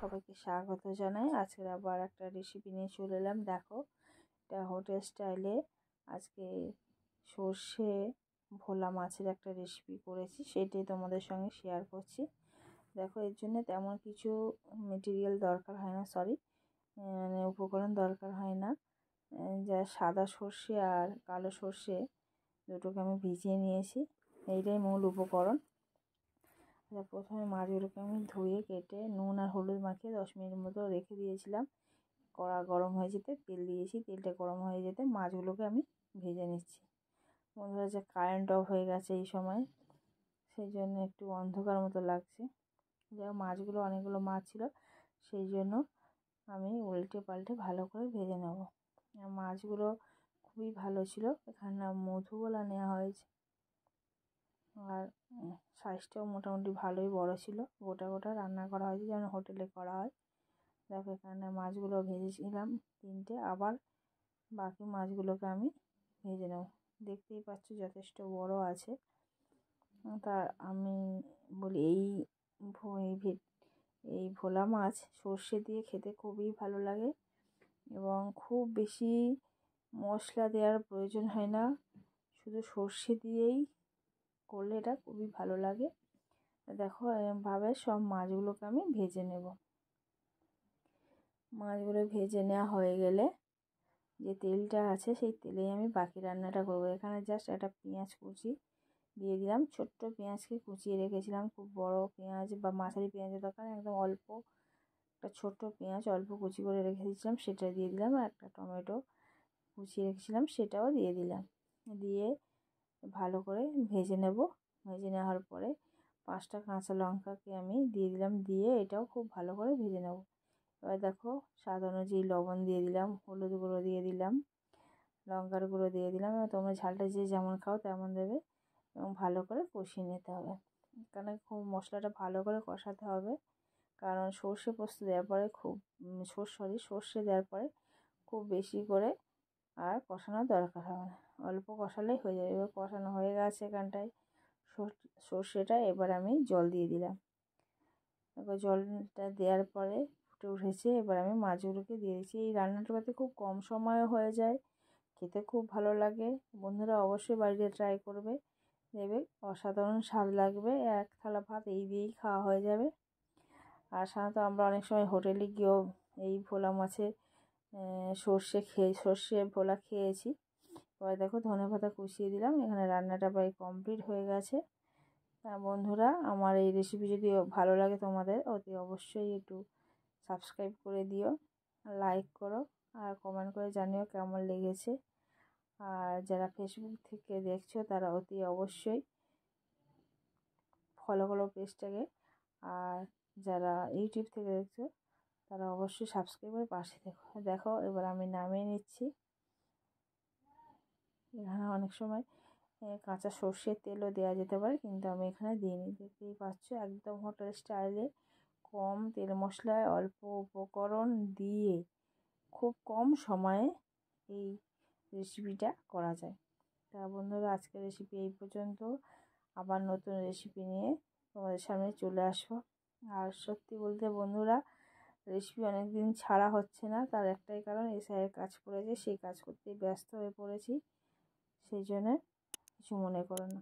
সবাইকে স্বাগত জানাই। আজকের আবার একটা রেসিপি নিয়ে চলে এলাম। দেখো, এটা হোটেল স্টাইলে আজকে সর্ষে ভোলা মাছের একটা রেসিপি করেছি, সেটাই তোমাদের সঙ্গে শেয়ার করছি। দেখো, এর জন্য তেমন কিছু মেটেরিয়াল দরকার হয় না, মানে উপকরণ দরকার হয় না। যা সাদা সর্ষে আর কালো সর্ষে দুটোকে আমি ভিজিয়ে নিয়েছি, এইটাই মূল উপকরণ। প্রথমে মাছগুলোকে আমি ধুয়ে কেটে নুন আর হলুদ মাখিয়ে 10 মিনিট মতো রেখে দিয়েছিলাম। কড়া গরম হয়ে যেতে তেল দিয়েছি, তেলটা গরম হয়ে যেতে মাছগুলোকে আমি ভেজে নিচ্ছি। বন্ধুরা, যে কারেন্ট অফ হয়ে গেছে এই সময়, সেই জন্য একটু অন্ধকার মতো লাগছে। যা মাছগুলো অনেকগুলো মাছ ছিল, সেই জন্য আমি উল্টে পাল্টে ভালো করে ভেজে নেব। মাছগুলো খুবই ভালো ছিল, এখানে মধুগোলা নেওয়া হয়েছে আর সাইজটাও মোটামুটি ভালোই বড় ছিল। গোটা গোটা রান্না করা হয়েছে, যেমন হোটেলে করা হয়। দেখো, এখানে মাছগুলো ভেজেছিলাম 3টে, আবার বাকি মাছগুলোকে আমি ভেজে নেব। দেখতেই পাচ্ছ যথেষ্ট বড় আছে। তা আমি বলি এই ভোলা মাছ সর্ষে দিয়ে খেতে খুবই ভালো লাগে এবং খুব বেশি মশলা দেওয়ার প্রয়োজন হয় না, শুধু সর্ষে দিয়েই করলে এটা খুবই ভালো লাগে। দেখো, এরকমভাবে সব মাছগুলোকে আমি ভেজে নেব। মাছগুলো ভেজে নেওয়া হয়ে গেলে যে তেলটা আছে, সেই তেলেই আমি বাকি রান্নাটা করব। এখানে জাস্ট একটা পেঁয়াজ কুচি দিয়ে দিলাম। ছোট্ট পেঁয়াজকে কুচিয়ে রেখেছিলাম, খুব বড় পেঁয়াজ বা মাঝারি পেঁয়াজের দরকার, একদম অল্প একটা ছোট্ট পেঁয়াজ অল্প কুচি করে রেখে দিয়েছিলাম, সেটা দিয়ে দিলাম। আর একটা টমেটো কুচিয়ে রেখেছিলাম, সেটাও দিয়ে দিলাম। দিয়ে ভালো করে ভেজে নেব। ভেজে নেওয়ার পরে 5টা কাঁচা লঙ্কাকে আমি দিয়ে দিলাম, দিয়ে এটাও খুব ভালো করে ভেজে নেব। এবার দেখো, স্বাদ অনুযায়ী লবণ দিয়ে দিলাম, হলুদ গুঁড়ো দিয়ে দিলাম, লঙ্কার গুঁড়ো দিয়ে দিলাম। এবং তোমরা ঝালটা যে যেমন খাও তেমন দেবে এবং ভালো করে কষিয়ে নিতে হবে। এখানে খুব মশলাটা ভালো করে কষাতে হবে, কারণ সর্ষে পোস্ত দেওয়ার পরে সর্ষে দেওয়ার পরে খুব বেশি করে আর কষানোর দরকার হবে না, অল্প কষালেই হয়ে যাবে। এবার কষানো হয়ে গেছে এখানটায় সর্ষেটা, এবার আমি জল দিয়ে দিলাম। এবার জলটা দেওয়ার পরে ফুটে উঠেছে, এবার আমি মাছগুলোকে দিয়ে দিচ্ছি। এই রান্নাটা করতে খুব কম সময়ে হয়ে যায়, খেতে খুব ভালো লাগে। বন্ধুরা অবশ্যই বাড়িতে ট্রাই করবে, দেবে অসাধারণ স্বাদ লাগবে। 1 থালা ভাত এই দিয়েই খাওয়া হয়ে যাবে। আর সাধারণত আমরা অনেক সময় হোটেলে গিয়েও এই ভোলা মাছের সর্ষে ভোলা খেয়েছি। এবার দেখো, ধনেপাতা কুচিয়ে দিলাম। এখানে রান্নাটা প্রায় কমপ্লিট হয়ে গেছে। বন্ধুরা, আমার এই রেসিপি যদি ভালো লাগে তোমাদের, অতি অবশ্যই একটু সাবস্ক্রাইব করে দিও, লাইক করো আর কমেন্ট করে জানিও কেমন লেগেছে। আর যারা ফেসবুক থেকে দেখছো, তারা অতি অবশ্যই ফলো করো পেজটাকে। আর যারা ইউটিউব থেকে দেখছো, তারা অবশ্যই সাবস্ক্রাইব করে পাশে দেখো। এবার আমি নামিয়ে নিচ্ছি। এখানে অনেক সময় কাঁচা সর্ষের তেলও দেওয়া যেতে পারে, কিন্তু আমি এখানে দিইনি। দেখতেই পাচ্ছ, একদম হোটেল স্টাইলে কম তেল মশলায় অল্প উপকরণ দিয়ে খুব কম সময়ে এই রেসিপিটা করা যায়। তা বন্ধুরা, আজকের রেসিপি এই পর্যন্ত। আবার নতুন রেসিপি নিয়ে তোমাদের সামনে চলে আসবো। আর সত্যি বলতে বন্ধুরা, রেসিপি অনেক দিন ছাড়া হচ্ছে না, তার একটাই কারণ এসআইয়ের কাজ পড়েছে, সেই কাজ করতেই ব্যস্ত হয়ে পড়েছি, সেই জন্য কিছু মনে করো না।